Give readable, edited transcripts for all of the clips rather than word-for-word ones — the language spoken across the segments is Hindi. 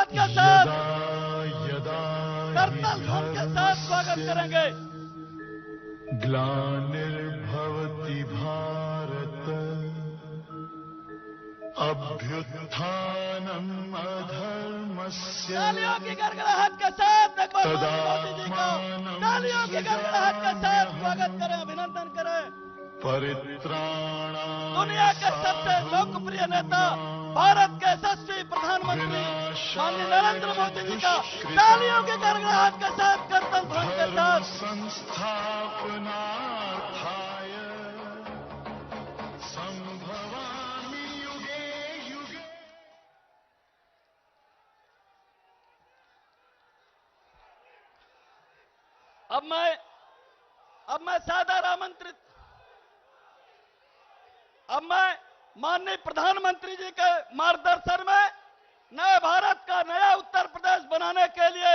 गड़गड़ाहट के साथ यदा करतल ध्वन के साथ स्वागत करेंगे। ग्लानिर्भवति भारत अभ्युत्थानम् अधर्मस्य तालियों की गड़गड़ाहट के साथ एक बार मोदी जी को तालियों की गड़गड़ाहट के साथ स्वागत करें, अभिनंदन करें। परित्राणाय दुनिया के सबसे लोकप्रिय नेता, भारत के यशस्वी प्रधानमंत्री माननीय नरेंद्र मोदी जी का तालियों की गड़गड़ाहट के साथ करतल ध्वन के साथ संस्थापनार्थाय संभवामि युगे युगे। अब मैं सादर आमंत्रित अब मैं माननीय प्रधानमंत्री जी के मार्गदर्शन में नए भारत का नया उत्तर प्रदेश बनाने के लिए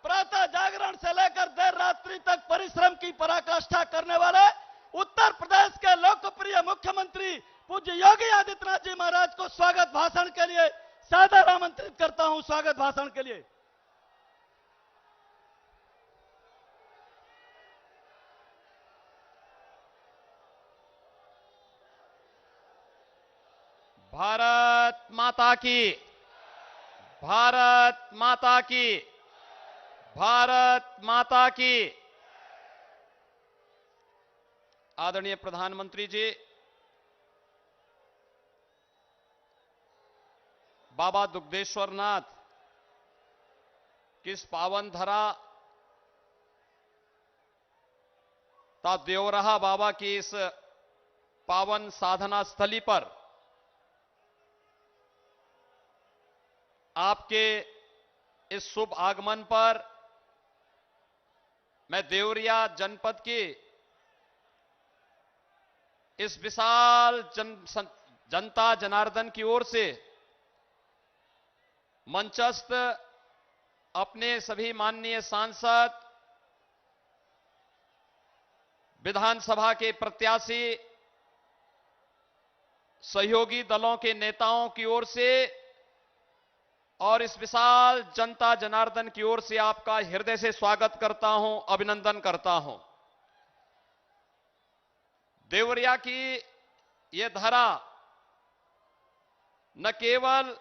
प्रातः जागरण से लेकर देर रात्रि तक परिश्रम की पराकाष्ठा करने वाले उत्तर प्रदेश के लोकप्रिय मुख्यमंत्री पूज्य योगी आदित्यनाथ जी महाराज को स्वागत भाषण के लिए सादर आमंत्रित करता हूं। स्वागत भाषण के लिए भारत माता की, भारत माता की, भारत माता की। आदरणीय प्रधानमंत्री जी, बाबा दुग्धेश्वरनाथ किस पावन धरा ता देवरहा बाबा की इस पावन साधना स्थली पर आपके इस शुभ आगमन पर मैं देवरिया जनपद की इस विशाल जनता जनार्दन की ओर से मंचस्थ अपने सभी माननीय सांसद, विधानसभा के प्रत्याशी, सहयोगी दलों के नेताओं की ओर से और इस विशाल जनता जनार्दन की ओर से आपका हृदय से स्वागत करता हूं, अभिनंदन करता हूं। देवरिया की यह धरा न केवल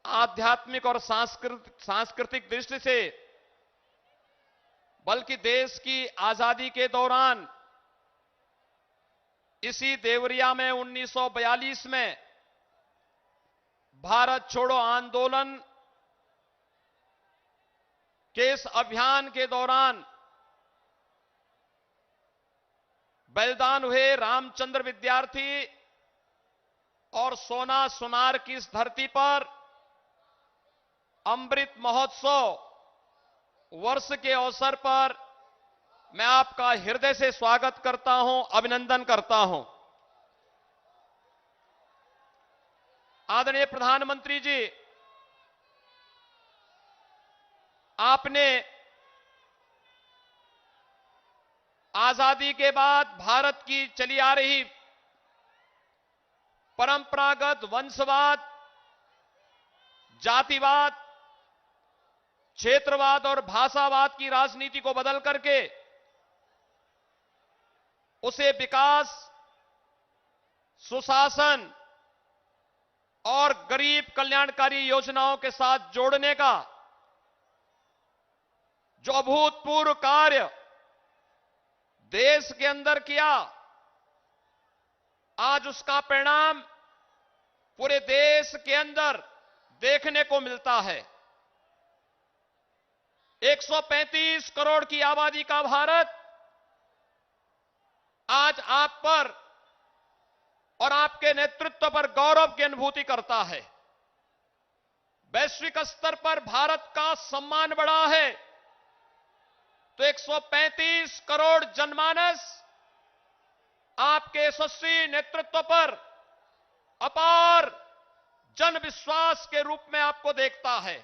आध्यात्मिक और सांस्कृतिक दृष्टि से बल्कि देश की आजादी के दौरान इसी देवरिया में 1942 में भारत छोड़ो आंदोलन के इस अभियान के दौरान बलिदान हुए रामचंद्र विद्यार्थी और सोना सुनार की इस धरती पर अमृत महोत्सव वर्ष के अवसर पर मैं आपका हृदय से स्वागत करता हूं, अभिनंदन करता हूं। आदरणीय प्रधानमंत्री जी, आपने आजादी के बाद भारत की चली आ रही परंपरागत वंशवाद, जातिवाद, क्षेत्रवाद और भाषावाद की राजनीति को बदल करके उसे विकास, सुशासन और गरीब कल्याणकारी योजनाओं के साथ जोड़ने का जो अभूतपूर्व कार्य देश के अंदर किया, आज उसका परिणाम पूरे देश के अंदर देखने को मिलता है। 135 करोड़ की आबादी का भारत आज आप पर और आपके नेतृत्व पर गौरव की अनुभूति करता है। वैश्विक स्तर पर भारत का सम्मान बढ़ा है तो 135 करोड़ जनमानस आपके यशस्वी नेतृत्व पर अपार जन विश्वास के रूप में आपको देखता है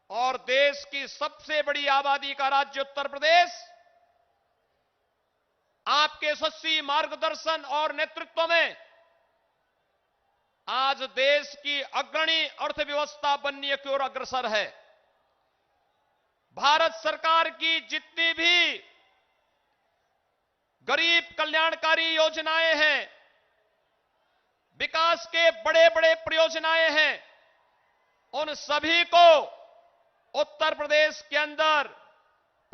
और देश की सबसे बड़ी आबादी का राज्य उत्तर प्रदेश आपके यशस्वी मार्गदर्शन और नेतृत्व में आज देश की अग्रणी अर्थव्यवस्था बनने की ओर अग्रसर है। भारत सरकार की जितनी भी गरीब कल्याणकारी योजनाएं हैं, विकास के बड़े बड़े परियोजनाएं हैं, उन सभी को उत्तर प्रदेश के अंदर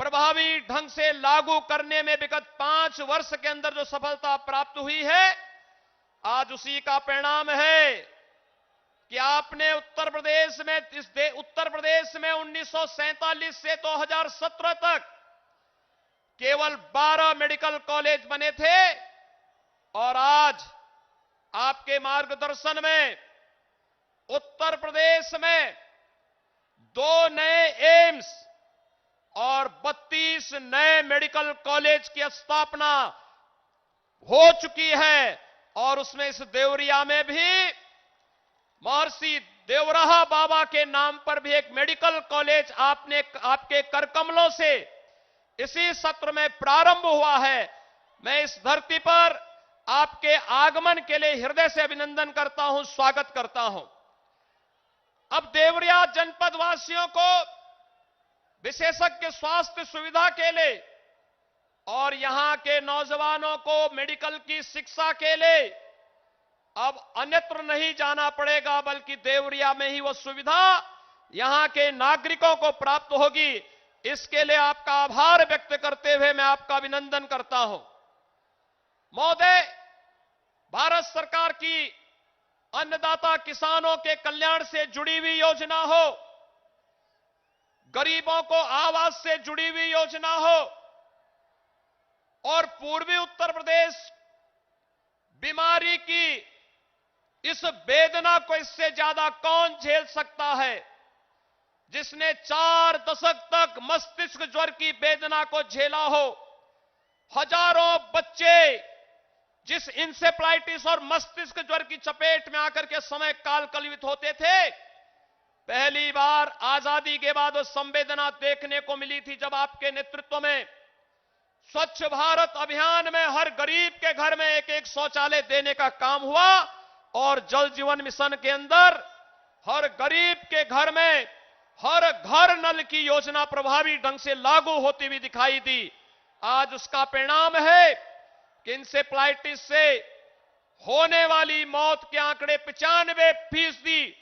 प्रभावी ढंग से लागू करने में विगत 5 वर्ष के अंदर जो सफलता प्राप्त हुई है, आज उसी का परिणाम है कि आपने उत्तर प्रदेश में 1947 से 2017 तक केवल 12 मेडिकल कॉलेज बने थे और आज आपके मार्गदर्शन में उत्तर प्रदेश में 2 नए एम्स और 32 नए मेडिकल कॉलेज की स्थापना हो चुकी है और उसमें इस देवरिया में भी महर्षि देवराहा बाबा के नाम पर भी एक मेडिकल कॉलेज आपके करकमलों से इसी सत्र में प्रारंभ हुआ है। मैं इस धरती पर आपके आगमन के लिए हृदय से अभिनंदन करता हूं, स्वागत करता हूं। अब देवरिया जनपद वासियों को विशेषज्ञ स्वास्थ्य सुविधा के लिए और यहां के नौजवानों को मेडिकल की शिक्षा के लिए अब अन्यत्र नहीं जाना पड़ेगा, बल्कि देवरिया में ही वह सुविधा यहां के नागरिकों को प्राप्त होगी। इसके लिए आपका आभार व्यक्त करते हुए मैं आपका अभिनंदन करता हूं। महोदय, भारत सरकार की अन्नदाता किसानों के कल्याण से जुड़ी हुई योजना हो, गरीबों को आवास से जुड़ी हुई योजना हो और पूर्वी उत्तर प्रदेश बीमारी की इस वेदना को इससे ज्यादा कौन झेल सकता है, जिसने 4 दशक तक मस्तिष्क ज्वर की वेदना को झेला हो। हजारों बच्चे जिस इंसेफ्लाइटिस और मस्तिष्क ज्वर की चपेट में आकर के समय काल कलवित होते थे, पहली बार आजादी के बाद वो संवेदना देखने को मिली थी जब आपके नेतृत्व में स्वच्छ भारत अभियान में हर गरीब के घर में एक शौचालय देने का काम हुआ और जल जीवन मिशन के अंदर हर गरीब के घर में हर घर नल की योजना प्रभावी ढंग से लागू होती हुई दिखाई दी। आज उसका परिणाम है कि इंसेफ्लाइटिस से होने वाली मौत के आंकड़े 95%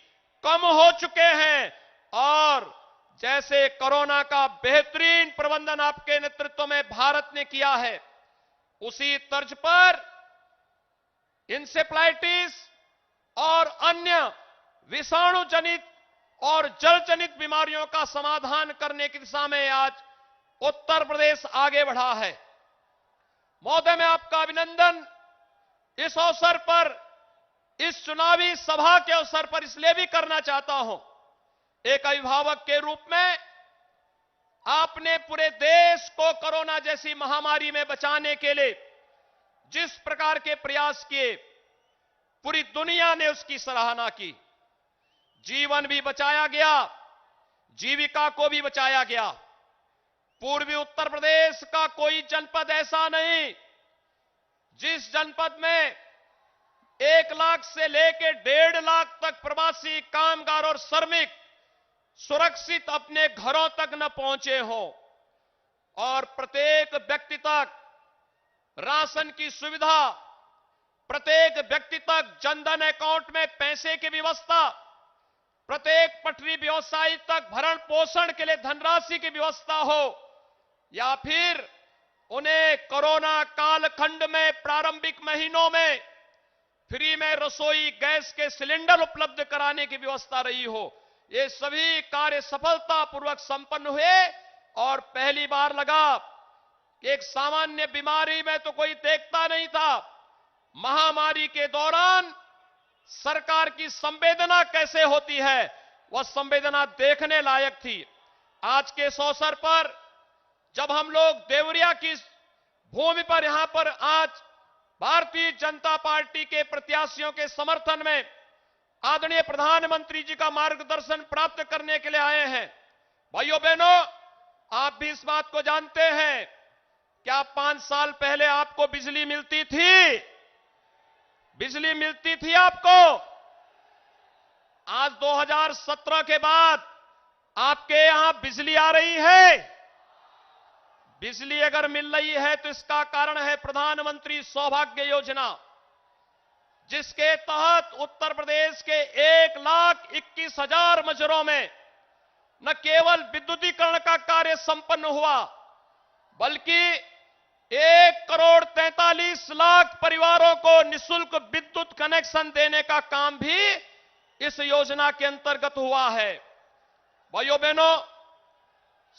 कम हो चुके हैं और जैसे कोरोना का बेहतरीन प्रबंधन आपके नेतृत्व में भारत ने किया है, उसी तर्ज पर इंसेफ्लाइटिस और अन्य विषाणु जनित और जल जनित बीमारियों का समाधान करने की दिशा में आज उत्तर प्रदेश आगे बढ़ा है। महोदय, मैं आपका अभिनंदन इस अवसर पर, इस चुनावी सभा के अवसर पर इसलिए भी करना चाहता हूं। एक अभिभावक के रूप में आपने पूरे देश को कोरोना जैसी महामारी में बचाने के लिए जिस प्रकार के प्रयास किए, पूरी दुनिया ने उसकी सराहना की। जीवन भी बचाया गया, जीविका को भी बचाया गया। पूर्वी उत्तर प्रदेश का कोई जनपद ऐसा नहीं जिस जनपद में 1 लाख से लेकर 1.5 लाख तक प्रवासी कामगार और श्रमिक सुरक्षित अपने घरों तक न पहुंचे हों और प्रत्येक व्यक्ति तक राशन की सुविधा, प्रत्येक व्यक्ति तक जनधन अकाउंट में पैसे की व्यवस्था, प्रत्येक पटरी व्यवसायी तक भरण पोषण के लिए धनराशि की व्यवस्था हो, या फिर उन्हें कोरोना कालखंड में प्रारंभिक महीनों में फ्री में रसोई गैस के सिलेंडर उपलब्ध कराने की व्यवस्था रही हो, ये सभी कार्य सफलतापूर्वक संपन्न हुए। और पहली बार लगा कि एक सामान्य बीमारी में तो कोई देखता नहीं था, महामारी के दौरान सरकार की संवेदना कैसे होती है, वह संवेदना देखने लायक थी। आज के इस अवसर पर जब हम लोग देवरिया की भूमि पर यहां पर आज भारतीय जनता पार्टी के प्रत्याशियों के समर्थन में आदरणीय प्रधानमंत्री जी का मार्गदर्शन प्राप्त करने के लिए आए हैं, भाइयों बहनों, आप भी इस बात को जानते हैं, क्या 5 साल पहले आपको बिजली मिलती थी? बिजली मिलती थी आपको? 2017 के बाद आपके यहां बिजली आ रही है? बिजली अगर मिल रही है तो इसका कारण है प्रधानमंत्री सौभाग्य योजना, जिसके तहत उत्तर प्रदेश के 1,21,000 मजरों में न केवल विद्युतीकरण का कार्य संपन्न हुआ, बल्कि 1,43,00,000 परिवारों को निःशुल्क विद्युत कनेक्शन देने का काम भी इस योजना के अंतर्गत हुआ है। भाइयों बहनों,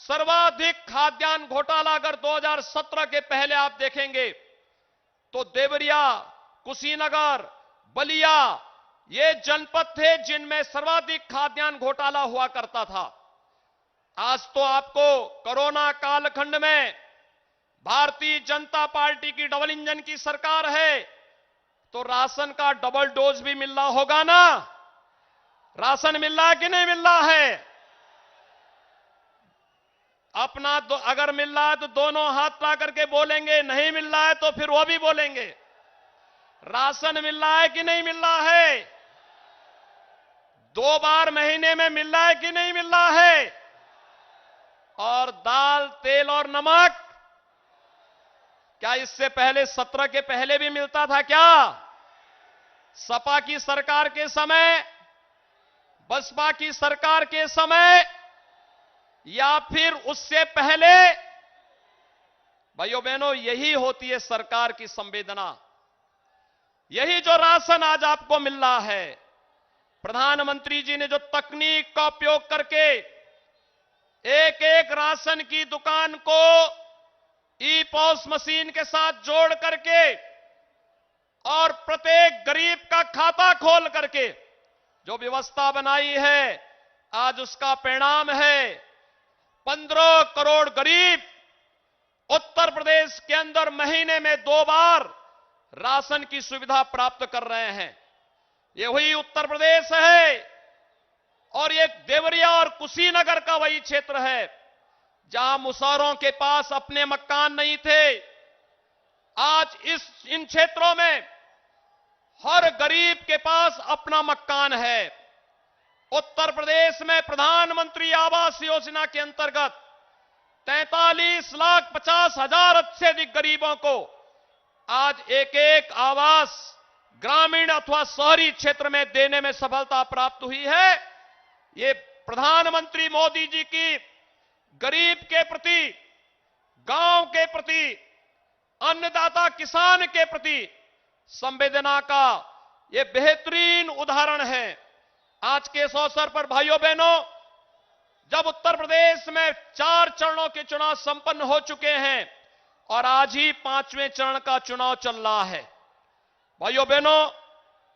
सर्वाधिक खाद्यान्न घोटाला अगर 2017 के पहले आप देखेंगे तो देवरिया, कुशीनगर, बलिया ये जनपद थे जिनमें सर्वाधिक खाद्यान्न घोटाला हुआ करता था। आज तो आपको कोरोना कालखंड में भारतीय जनता पार्टी की डबल इंजन की सरकार है, तो राशन का डबल डोज भी मिल रहा होगा ना? राशन मिल रहा है कि नहीं मिल रहा है? अपना अगर मिल रहा है तो दोनों हाथ ला करके बोलेंगे, नहीं मिल रहा है तो फिर वो भी बोलेंगे। राशन मिल रहा है कि नहीं मिल रहा है? 2 बार महीने में मिल रहा है कि नहीं मिल रहा है? और दाल, तेल और नमक क्या इससे पहले 17 के पहले भी मिलता था क्या? सपा की सरकार के समय, बसपा की सरकार के समय, या फिर उससे पहले? भाइयों बहनों, यही होती है सरकार की संवेदना। यही जो राशन आज आपको मिल रहा है, प्रधानमंत्री जी ने जो तकनीक का उपयोग करके एक एक राशन की दुकान को ई-पॉस मशीन के साथ जोड़ करके और प्रत्येक गरीब का खाता खोल करके जो व्यवस्था बनाई है, आज उसका परिणाम है 15 करोड़ गरीब उत्तर प्रदेश के अंदर महीने में 2 बार राशन की सुविधा प्राप्त कर रहे हैं। ये वही उत्तर प्रदेश है और ये देवरिया और कुशीनगर का वही क्षेत्र है जहां मुसहरों के पास अपने मकान नहीं थे। आज इन क्षेत्रों में हर गरीब के पास अपना मकान है। उत्तर प्रदेश में प्रधानमंत्री आवास योजना के अंतर्गत 43,50,000 से अधिक गरीबों को आज एक एक आवास ग्रामीण अथवा शहरी क्षेत्र में देने में सफलता प्राप्त हुई है। ये प्रधानमंत्री मोदी जी की गरीब के प्रति, गांव के प्रति, अन्नदाता किसान के प्रति संवेदना का ये बेहतरीन उदाहरण है। आज के इस अवसर पर भाइयों बहनों, जब उत्तर प्रदेश में 4 चरणों के चुनाव संपन्न हो चुके हैं और आज ही 5वें चरण का चुनाव चल रहा है, भाइयों बहनों,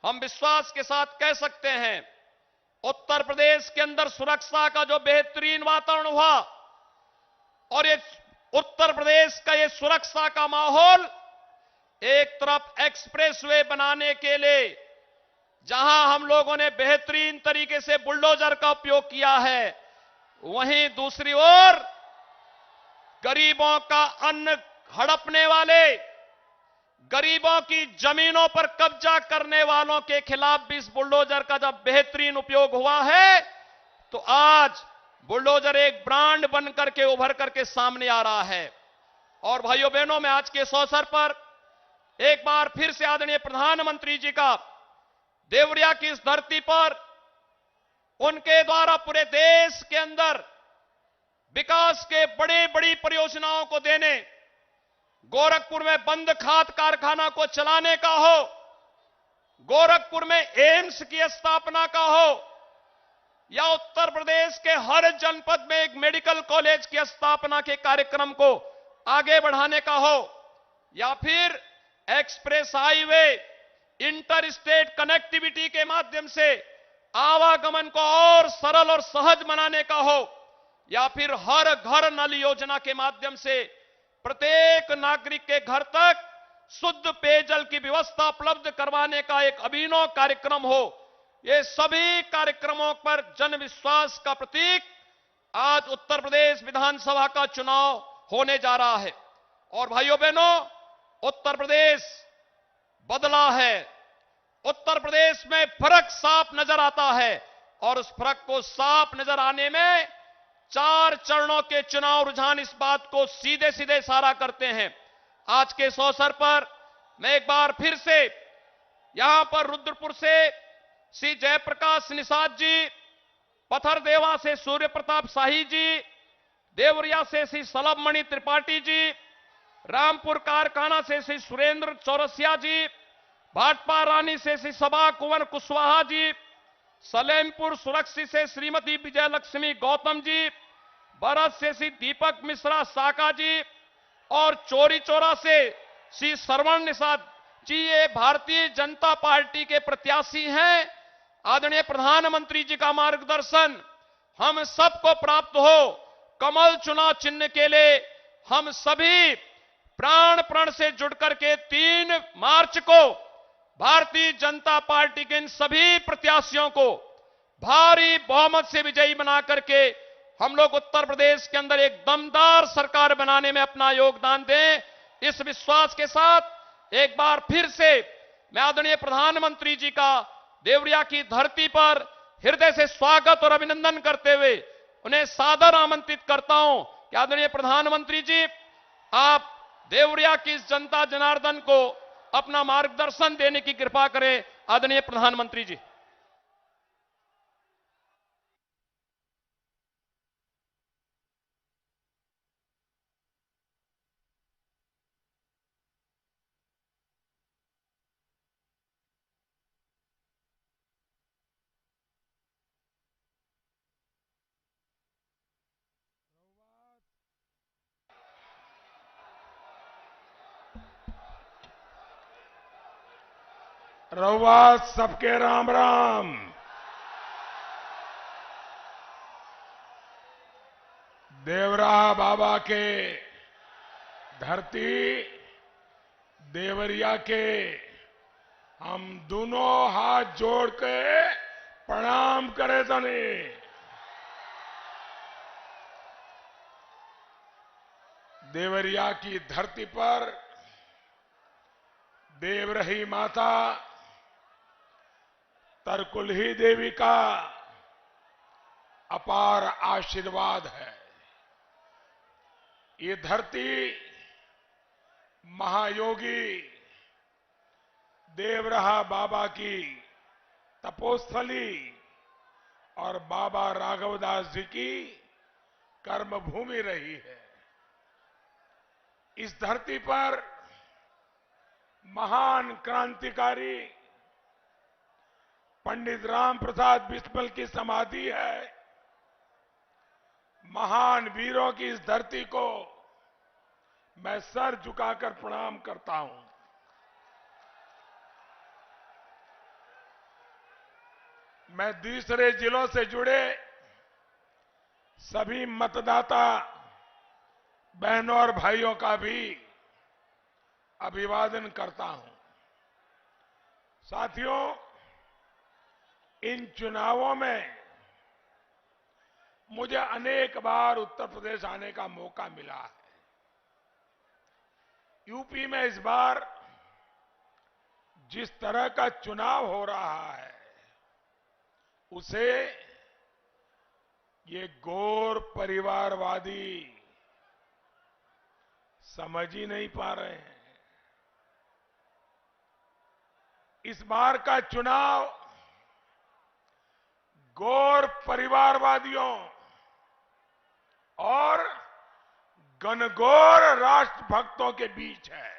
हम विश्वास के साथ कह सकते हैं उत्तर प्रदेश के अंदर सुरक्षा का जो बेहतरीन वातावरण हुआ और ये उत्तर प्रदेश का ये सुरक्षा का माहौल, एक तरफ एक्सप्रेसवे बनाने के लिए जहां हम लोगों ने बेहतरीन तरीके से बुलडोजर का उपयोग किया है, वहीं दूसरी ओर गरीबों का अन्न हड़पने वाले, गरीबों की जमीनों पर कब्जा करने वालों के खिलाफ भी इस बुलडोजर का जब बेहतरीन उपयोग हुआ है, तो आज बुलडोजर एक ब्रांड बन करके उभर करके सामने आ रहा है। और भाइयों बहनों, मैं आज के इस अवसर पर एक बार फिर से आदरणीय प्रधानमंत्री जी का देवरिया की इस धरती पर उनके द्वारा पूरे देश के अंदर विकास के बड़ी बड़ी परियोजनाओं को देने, गोरखपुर में बंद खाद कारखाना को चलाने का हो, गोरखपुर में एम्स की स्थापना का हो, या उत्तर प्रदेश के हर जनपद में एक मेडिकल कॉलेज की स्थापना के कार्यक्रम को आगे बढ़ाने का हो, या फिर express highway, inter state connectivity के माध्यम से आवागमन को और सरल और सहज बनाने का हो, या फिर हर घर नल योजना के माध्यम से प्रत्येक नागरिक के घर तक शुद्ध पेयजल की व्यवस्था उपलब्ध करवाने का एक अभिनव कार्यक्रम हो, ये सभी कार्यक्रमों पर जन विश्वास का प्रतीक आज उत्तर प्रदेश विधानसभा का चुनाव होने जा रहा है। और भाइयों बहनों, उत्तर प्रदेश बदला है, उत्तर प्रदेश में फर्क साफ नजर आता है। और उस फर्क को साफ नजर आने में 4 चरणों के चुनाव रुझान इस बात को सीधे सीधे इशारा करते हैं। आज के इस अवसर पर मैं एक बार फिर से यहां पर रुद्रपुर से श्री जयप्रकाश निषाद जी, पथरदेवा से सूर्य प्रताप शाही जी, देवरिया से श्री सलभमणि त्रिपाठी जी, रामपुर कारखाना से श्री सुरेंद्र चौरसिया जी, भाटपा रानी से श्री सभा कुंवर कुशवाहा जी, सलेमपुर सुरक्षित से श्रीमती विजयलक्ष्मी गौतम जी, बरस से श्री दीपक मिश्रा साका जी और चोरी चौरा से श्री श्रवण निषाद जी, ये भारतीय जनता पार्टी के प्रत्याशी हैं। आदरणीय प्रधानमंत्री जी का मार्गदर्शन हम सबको प्राप्त हो। कमल चुनाव चिन्ह के लिए हम सभी प्राण प्रण से जुड़ करके 3 मार्च को भारतीय जनता पार्टी के इन सभी प्रत्याशियों को भारी बहुमत से विजयी बना करके हम लोग उत्तर प्रदेश के अंदर एक दमदार सरकार बनाने में अपना योगदान दें। इस विश्वास के साथ एक बार फिर से मैं आदरणीय प्रधानमंत्री जी का देवरिया की धरती पर हृदय से स्वागत और अभिनंदन करते हुए उन्हें सादर आमंत्रित करता हूं कि आदरणीय प्रधानमंत्री जी, आप देवरिया की इस जनता जनार्दन को अपना मार्गदर्शन देने की कृपा करें। आदरणीय प्रधानमंत्री जी। रउआ सबके राम राम। देवरा बाबा के धरती देवरिया के हम दोनों हाथ जोड़ के प्रणाम करे तने। देवरिया की धरती पर देवरही माता तरकुलही देवी का अपार आशीर्वाद है। ये धरती महायोगी देवरहा बाबा की तपोस्थली और बाबा राघवदास जी की कर्मभूमि रही है। इस धरती पर महान क्रांतिकारी पंडित राम प्रसाद बिस्मिल की समाधि है। महान वीरों की इस धरती को मैं सर झुकाकर प्रणाम करता हूं। मैं दूसरे जिलों से जुड़े सभी मतदाता बहनों और भाइयों का भी अभिवादन करता हूं। साथियों, इन चुनावों में मुझे अनेक बार उत्तर प्रदेश आने का मौका मिला है। यूपी में इस बार जिस तरह का चुनाव हो रहा है उसे ये गौर परिवारवादी समझ ही नहीं पा रहे हैं। इस बार का चुनाव गौर परिवारवादियों और घनघोर राष्ट्रभक्तों के बीच है।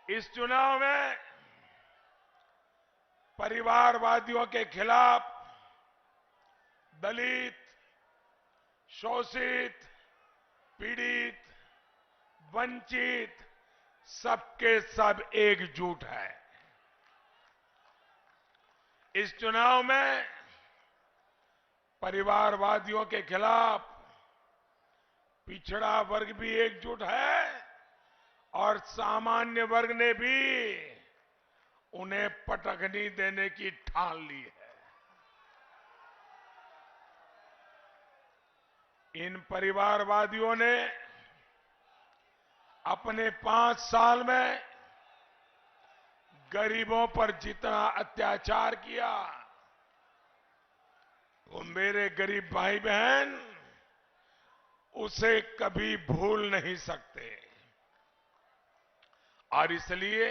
इस चुनाव में परिवारवादियों के खिलाफ दलित, शोषित, पीड़ित, वंचित सबके सब एकजुट है। इस चुनाव में परिवारवादियों के खिलाफ पिछड़ा वर्ग भी एकजुट है और सामान्य वर्ग ने भी उन्हें पटखनी देने की ठान ली है। इन परिवारवादियों ने अपने 5 साल में गरीबों पर जितना अत्याचार किया वो मेरे गरीब भाई बहन उसे कभी भूल नहीं सकते। और इसलिए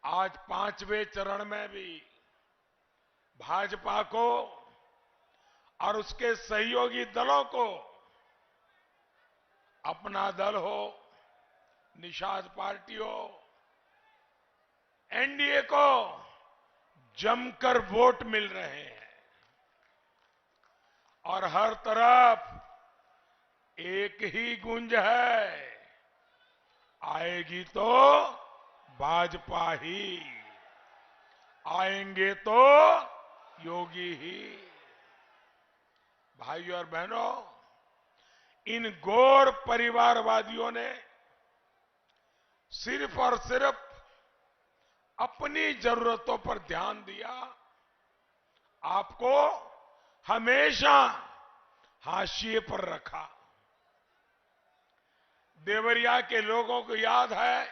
आज 5वें चरण में भी भाजपा को और उसके सहयोगी दलों को, अपना दल हो, निषाद पार्टी हो, एनडीए को जमकर वोट मिल रहे हैं और हर तरफ एक ही गूंज है, आएगी तो भाजपा ही, आएंगे तो योगी ही। भाइयों और बहनों, इन गौर परिवारवादियों ने सिर्फ और सिर्फ अपनी जरूरतों पर ध्यान दिया, आपको हमेशा हाशिए पर रखा। देवरिया के लोगों को याद है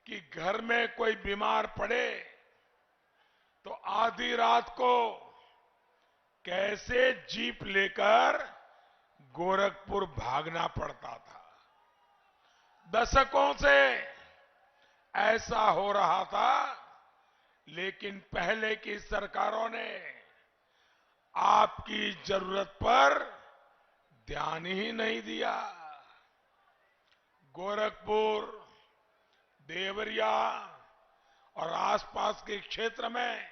कि घर में कोई बीमार पड़े तो आधी रात को कैसे जीप लेकर गोरखपुर भागना पड़ता था। दशकों से ऐसा हो रहा था, लेकिन पहले की सरकारों ने आपकी जरूरत पर ध्यान ही नहीं दिया। गोरखपुर, देवरिया और आसपास के क्षेत्र में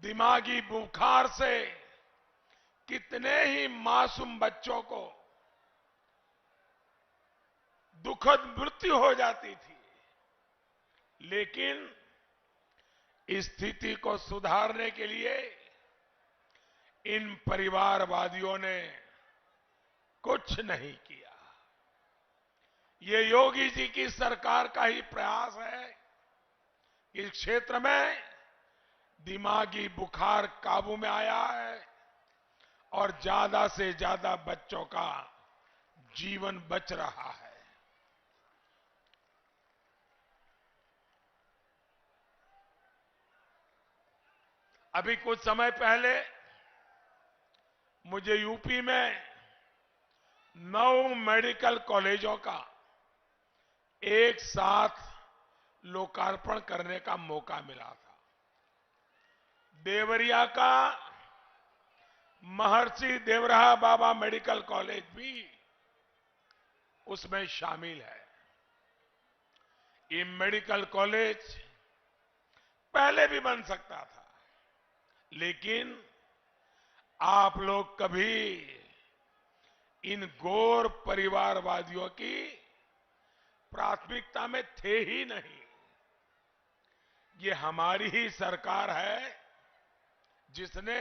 दिमागी बुखार से कितने ही मासूम बच्चों को दुखद मृत्यु हो जाती थी, लेकिन इस स्थिति को सुधारने के लिए इन परिवारवादियों ने कुछ नहीं किया। ये योगी जी की सरकार का ही प्रयास है कि इस क्षेत्र में दिमागी बुखार काबू में आया है और ज्यादा से ज्यादा बच्चों का जीवन बच रहा है। अभी कुछ समय पहले मुझे यूपी में 9 मेडिकल कॉलेजों का एक साथ लोकार्पण करने का मौका मिला था। देवरिया का महर्षि देवराहा बाबा मेडिकल कॉलेज भी उसमें शामिल है। ये मेडिकल कॉलेज पहले भी बन सकता था, लेकिन आप लोग कभी इन गौर परिवारवादियों की प्राथमिकता में थे ही नहीं। ये हमारी ही सरकार है जिसने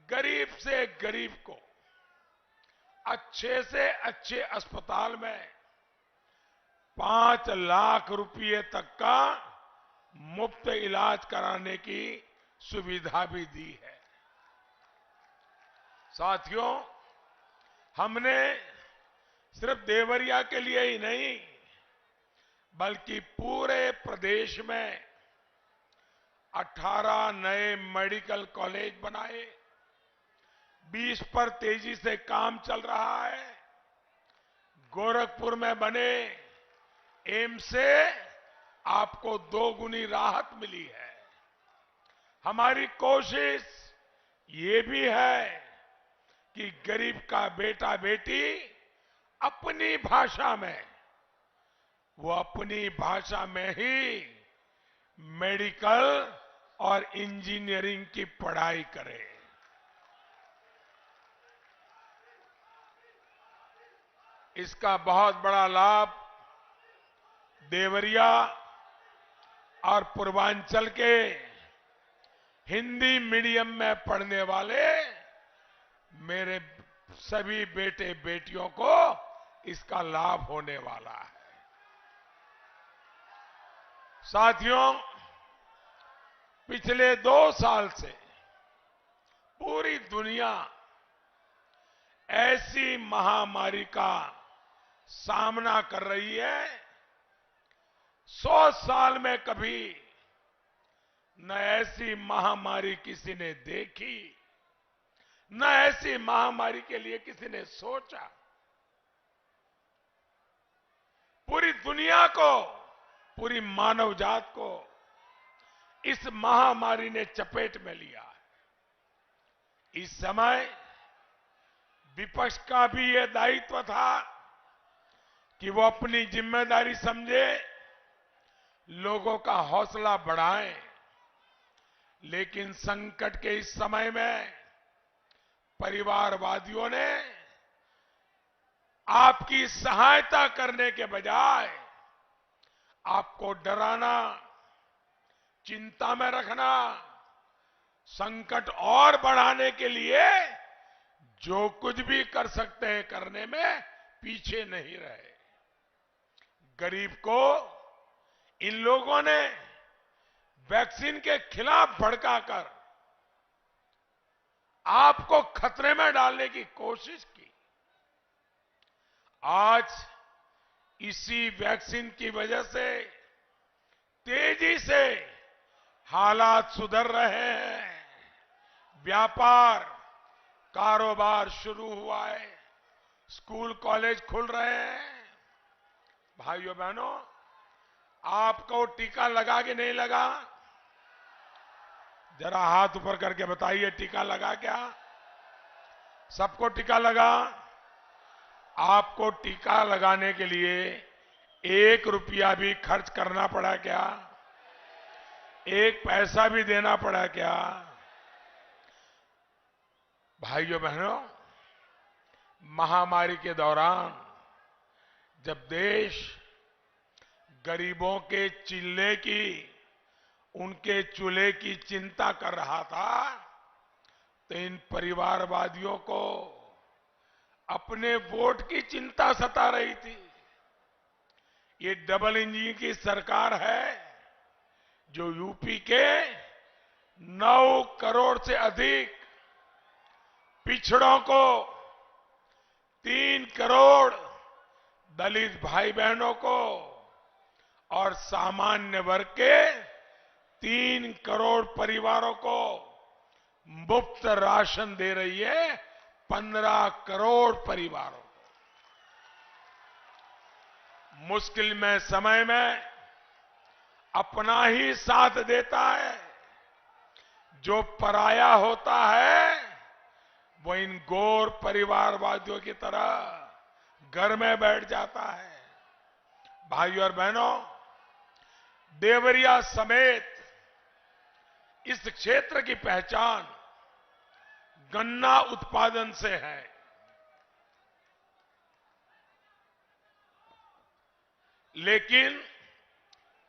गरीब से गरीब को अच्छे से अच्छे अस्पताल में 5 लाख रुपए तक का मुफ्त इलाज कराने की सुविधा भी दी है। साथियों, हमने सिर्फ देवरिया के लिए ही नहीं बल्कि पूरे प्रदेश में 18 नए मेडिकल कॉलेज बनाए। 20 पर तेजी से काम चल रहा है। गोरखपुर में बने एम्स से आपको 2 गुनी राहत मिली है। हमारी कोशिश ये भी है कि गरीब का बेटा बेटी अपनी भाषा में, वो अपनी भाषा में ही मेडिकल और इंजीनियरिंग की पढ़ाई करे। इसका बहुत बड़ा लाभ देवरिया और पूर्वांचल के हिंदी मीडियम में पढ़ने वाले मेरे सभी बेटे बेटियों को इसका लाभ होने वाला है। साथियों, पिछले 2 साल से पूरी दुनिया ऐसी महामारी का सामना कर रही है, 100 साल में कभी न ऐसी महामारी किसी ने देखी, न ऐसी महामारी के लिए किसी ने सोचा। पूरी दुनिया को, पूरी मानव जात को इस महामारी ने चपेट में लिया है। इस समय विपक्ष का भी यह दायित्व था कि वो अपनी जिम्मेदारी समझे, लोगों का हौसला बढ़ाएं। लेकिन संकट के इस समय में परिवारवादियों ने आपकी सहायता करने के बजाय आपको डराना, चिंता में रखना, संकट और बढ़ाने के लिए जो कुछ भी कर सकते हैं करने में पीछे नहीं रहे। गरीब को इन लोगों ने वैक्सीन के खिलाफ भड़काकर आपको खतरे में डालने की कोशिश की। आज इसी वैक्सीन की वजह से तेजी से हालात सुधर रहे हैं, व्यापार कारोबार शुरू हुआ है, स्कूल कॉलेज खुल रहे हैं। भाइयों बहनों, आपको टीका लगा कि नहीं लगा? जरा हाथ ऊपर करके बताइए, टीका लगा क्या? सबको टीका लगा? आपको टीका लगाने के लिए 1 रुपया भी खर्च करना पड़ा क्या? 1 पैसा भी देना पड़ा क्या? भाइयों बहनों, महामारी के दौरान जब देश गरीबों के चिल्ले की, उनके चूल्हे की चिंता कर रहा था, तो इन परिवारवादियों को अपने वोट की चिंता सता रही थी। ये डबल इंजन की सरकार है जो यूपी के 9 करोड़ से अधिक पिछड़ों को, 3 करोड़ दलित भाई बहनों को और सामान्य वर्ग के 3 करोड़ परिवारों को मुफ्त राशन दे रही है, 15 करोड़ परिवारों को। मुश्किल में समय में अपना ही साथ देता है। जो पराया होता है वो इन गौर परिवारवादियों की तरह घर में बैठ जाता है। भाइयों और बहनों, देवरिया समेत इस क्षेत्र की पहचान गन्ना उत्पादन से है। लेकिन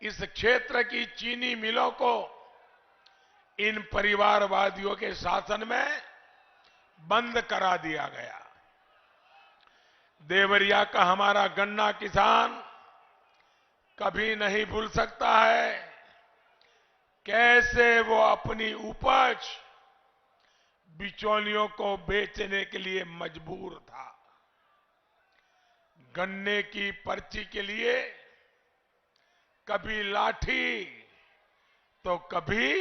इस क्षेत्र की चीनी मिलों को इन परिवारवादियों के शासन में बंद करा दिया गया। देवरिया का हमारा गन्ना किसान कभी नहीं भूल सकता है कैसे वो अपनी उपज बिचौलियों को बेचने के लिए मजबूर था। गन्ने की पर्ची के लिए कभी लाठी तो कभी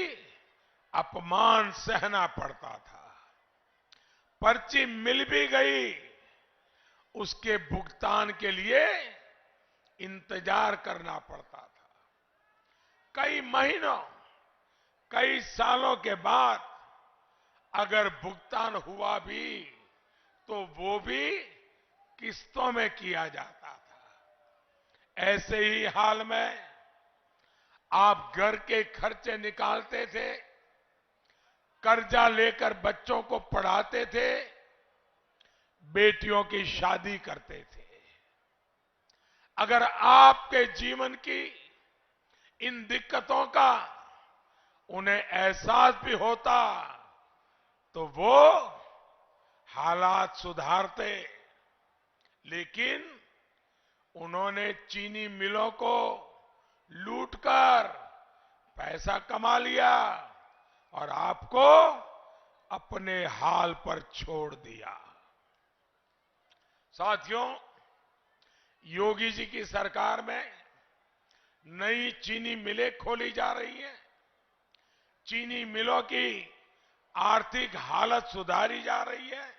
अपमान सहना पड़ता था। पर्ची मिल भी गई, उसके भुगतान के लिए इंतजार करना पड़ता था। कई महीनों, कई सालों के बाद अगर भुगतान हुआ भी तो वो भी किस्तों में किया जाता था। ऐसे ही हाल में आप घर के खर्चे निकालते थे, कर्जा लेकर बच्चों को पढ़ाते थे, बेटियों की शादी करते थे। अगर आपके जीवन की इन दिक्कतों का उन्हें एहसास भी होता तो वो हालात सुधारते, लेकिन उन्होंने चीनी मिलों को लूटकर पैसा कमा लिया और आपको अपने हाल पर छोड़ दिया। साथियों, योगी जी की सरकार में नई चीनी मिलें खोली जा रही हैं, चीनी मिलों की आर्थिक हालत सुधारी जा रही है,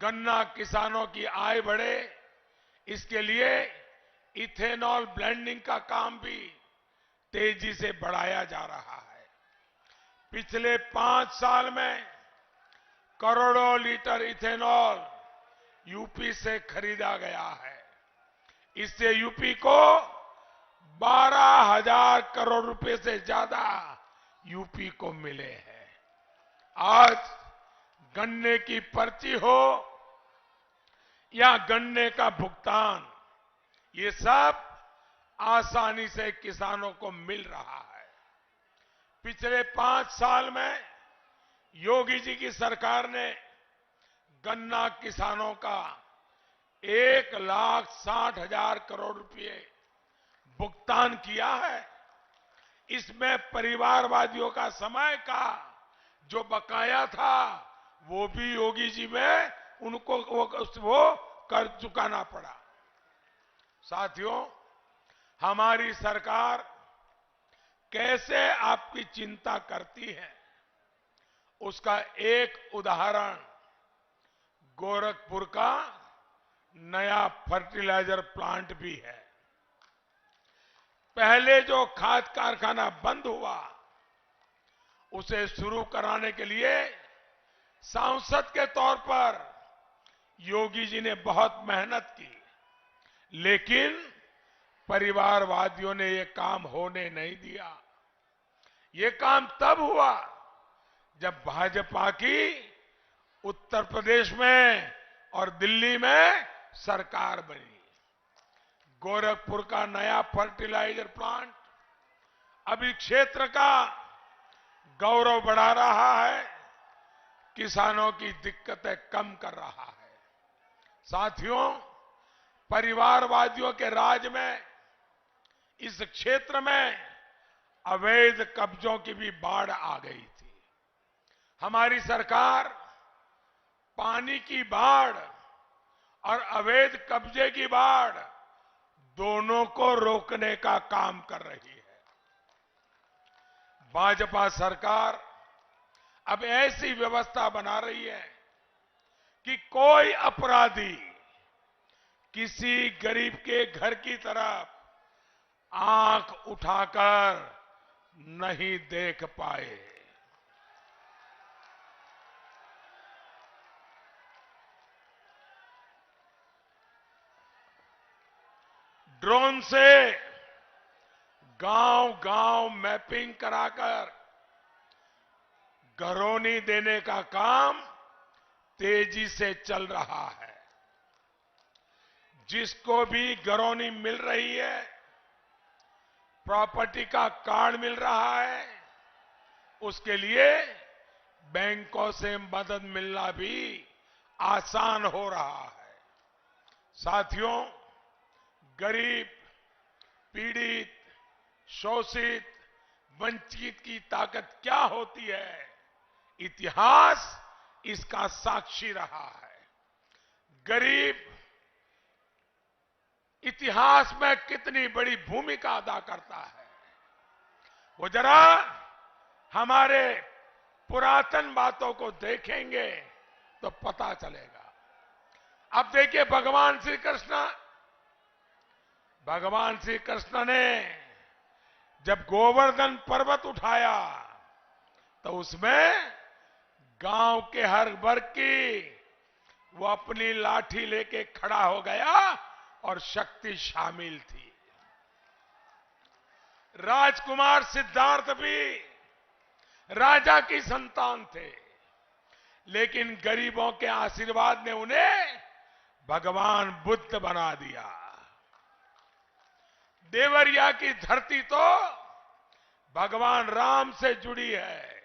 गन्ना किसानों की आय बढ़े, इसके लिए इथेनॉल ब्लेंडिंग का काम भी तेजी से बढ़ाया जा रहा है। पिछले 5 साल में करोड़ों लीटर इथेनॉल यूपी से खरीदा गया है। इससे यूपी को 12,000 करोड़ रुपए से ज्यादा यूपी को मिले हैं। आज गन्ने की पर्ची हो या गन्ने का भुगतान, ये सब आसानी से किसानों को मिल रहा है। पिछले 5 साल में योगी जी की सरकार ने गन्ना किसानों का 1,60,000 करोड़ रुपए भुगतान किया है। इसमें परिवारवादियों का समय का जो बकाया था वो भी योगी जी में उनको वो कर चुकाना पड़ा। साथियों, हमारी सरकार कैसे आपकी चिंता करती है, उसका एक उदाहरण गोरखपुर का नया फर्टिलाइजर प्लांट भी है। पहले जो खाद कारखाना बंद हुआ, उसे शुरू कराने के लिए सांसद के तौर पर योगी जी ने बहुत मेहनत की, लेकिन परिवारवादियों ने ये काम होने नहीं दिया। ये काम तब हुआ जब भाजपा की उत्तर प्रदेश में और दिल्ली में सरकार बनी। गोरखपुर का नया फर्टिलाइजर प्लांट अभी क्षेत्र का गौरव बढ़ा रहा है, किसानों की दिक्कतें कम कर रहा है। साथियों, परिवारवादियों के राज में इस क्षेत्र में अवैध कब्जों की भी बाढ़ आ गई थी। हमारी सरकार पानी की बाढ़ और अवैध कब्जे की बाढ़ दोनों को रोकने का काम कर रही है। भाजपा सरकार अब ऐसी व्यवस्था बना रही है कि कोई अपराधी किसी गरीब के घर की तरफ आंख उठाकर नहीं देख पाए। ड्रोन से गांव-गांव मैपिंग कराकर घरौनी देने का काम तेजी से चल रहा है। जिसको भी घरौनी मिल रही है, प्रॉपर्टी का कार्ड मिल रहा है, उसके लिए बैंकों से मदद मिलना भी आसान हो रहा है। साथियों, गरीब, पीड़ित, शोषित, वंचित की ताकत क्या होती है, इतिहास इसका साक्षी रहा है। गरीब इतिहास में कितनी बड़ी भूमिका अदा करता है, वो जरा हमारे पुरातन बातों को देखेंगे तो पता चलेगा। अब देखिए, भगवान श्री कृष्ण ने जब गोवर्धन पर्वत उठाया तो उसमें गांव के हर वर्ग की वो अपनी लाठी लेके खड़ा हो गया और शक्ति शामिल थी। राजकुमार सिद्धार्थ भी राजा की संतान थे, लेकिन गरीबों के आशीर्वाद ने उन्हें भगवान बुद्ध बना दिया। देवरिया की धरती तो भगवान राम से जुड़ी है।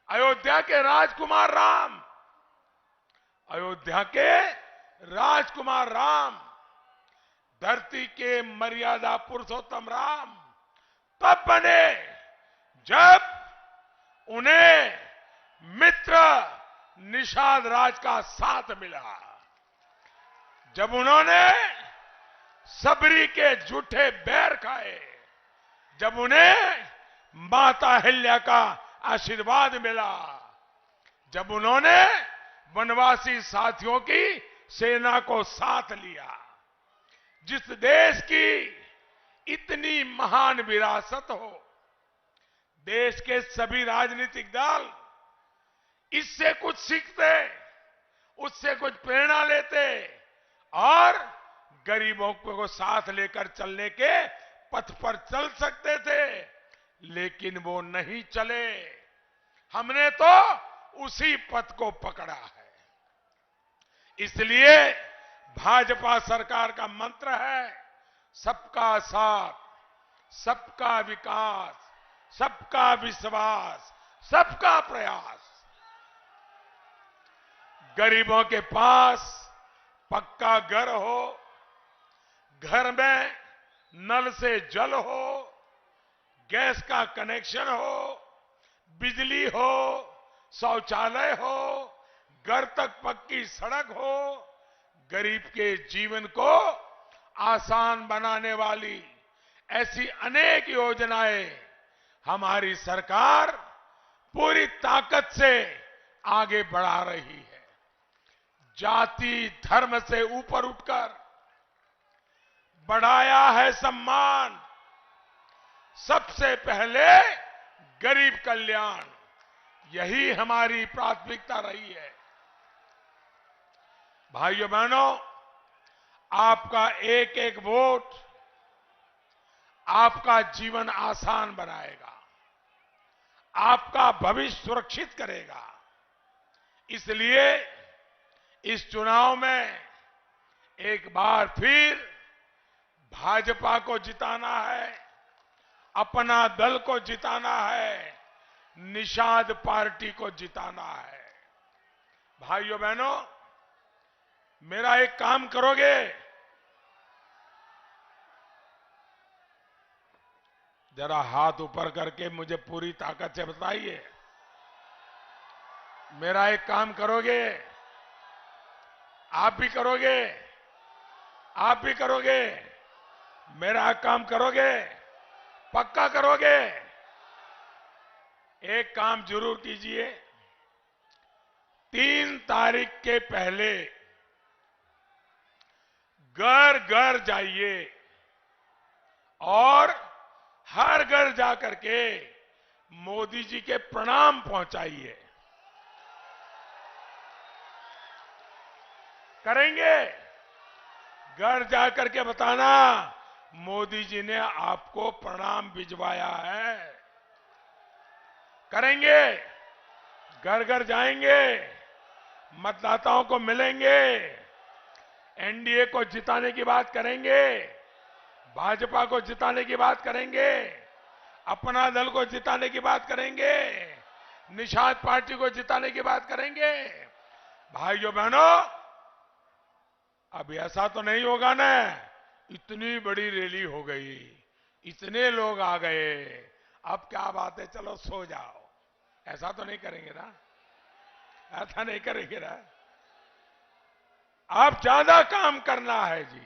अयोध्या के राजकुमार राम, अयोध्या के राजकुमार राम, धरती के मर्यादा पुरुषोत्तम राम तब बने जब उन्हें मित्र निषाद राज का साथ मिला। जब उन्होंने सबरी के झूठे बैर खाए, जब उन्हें माता अहिल्या का आशीर्वाद मिला, जब उन्होंने वनवासी साथियों की सेना को साथ लिया, जिस देश की इतनी महान विरासत हो, देश के सभी राजनीतिक दल इससे कुछ सीखते, उससे कुछ प्रेरणा लेते और गरीबों को साथ लेकर चलने के पथ पर चल सकते थे, लेकिन वो नहीं चले। हमने तो उसी पथ को पकड़ा है। इसलिए भाजपा सरकार का मंत्र है सबका साथ, सबका विकास, सबका विश्वास, सबका प्रयास। गरीबों के पास पक्का घर हो, घर में नल से जल हो, गैस का कनेक्शन हो, बिजली हो, शौचालय हो, घर तक पक्की सड़क हो, गरीब के जीवन को आसान बनाने वाली ऐसी अनेक योजनाएं हमारी सरकार पूरी ताकत से आगे बढ़ा रही है। जाति धर्म से ऊपर उठकर बढ़ाया है सम्मान, सबसे पहले गरीब कल्याण, यही हमारी प्राथमिकता रही है। भाइयों बहनों, आपका एक एक वोट आपका जीवन आसान बनाएगा, आपका भविष्य सुरक्षित करेगा। इसलिए इस चुनाव में एक बार फिर भाजपा को जिताना है, अपना दल को जिताना है, निषाद पार्टी को जिताना है। भाइयों बहनों, मेरा एक काम करोगे? जरा हाथ ऊपर करके मुझे पूरी ताकत से बताइए, मेरा एक काम करोगे? आप भी करोगे? आप भी करोगे? मेरा काम करोगे? पक्का करोगे? एक काम जरूर कीजिए, 3 तारीख के पहले घर घर जाइए और हर घर जाकर के मोदी जी के प्रणाम पहुंचाइए। करेंगे? घर जाकर के बताना मोदी जी ने आपको प्रणाम भिजवाया है। करेंगे? घर घर जाएंगे, मतदाताओं को मिलेंगे, एनडीए को जिताने की बात करेंगे, भाजपा को जिताने की बात करेंगे, अपना दल को जिताने की बात करेंगे, निषाद पार्टी को जिताने की बात करेंगे। भाइयों बहनों, अब ऐसा तो नहीं होगा ना, इतनी बड़ी रैली हो गई, इतने लोग आ गए, अब क्या बात है, चलो सो जाओ, ऐसा तो नहीं करेंगे ना? ऐसा नहीं करेंगे ना? अब ज्यादा काम करना है जी।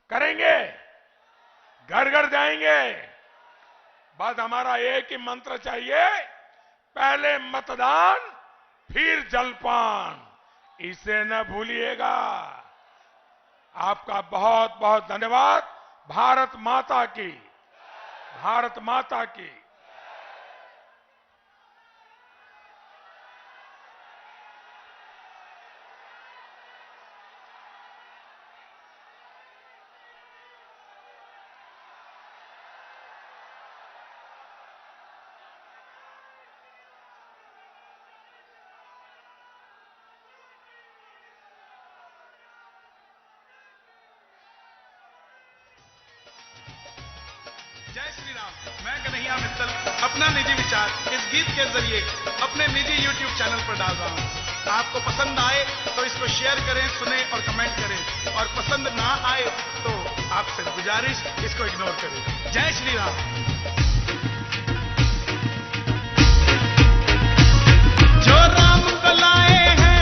करेंगे? घर घर जाएंगे। बस हमारा एक ही मंत्र चाहिए, पहले मतदान फिर जलपान, इसे न भूलिएगा। आपका बहुत बहुत धन्यवाद। भारत माता की, भारत माता की। जय श्री राम। मैं कन्हैया मित्तल अपना निजी विचार इस गीत के जरिए अपने निजी YouTube चैनल पर डाल रहा हूं। आपको पसंद आए तो इसको शेयर करें, सुने और कमेंट करें, और पसंद ना आए तो आपसे गुजारिश, इसको इग्नोर करें। जय श्री राम। जो राम को लाए हैं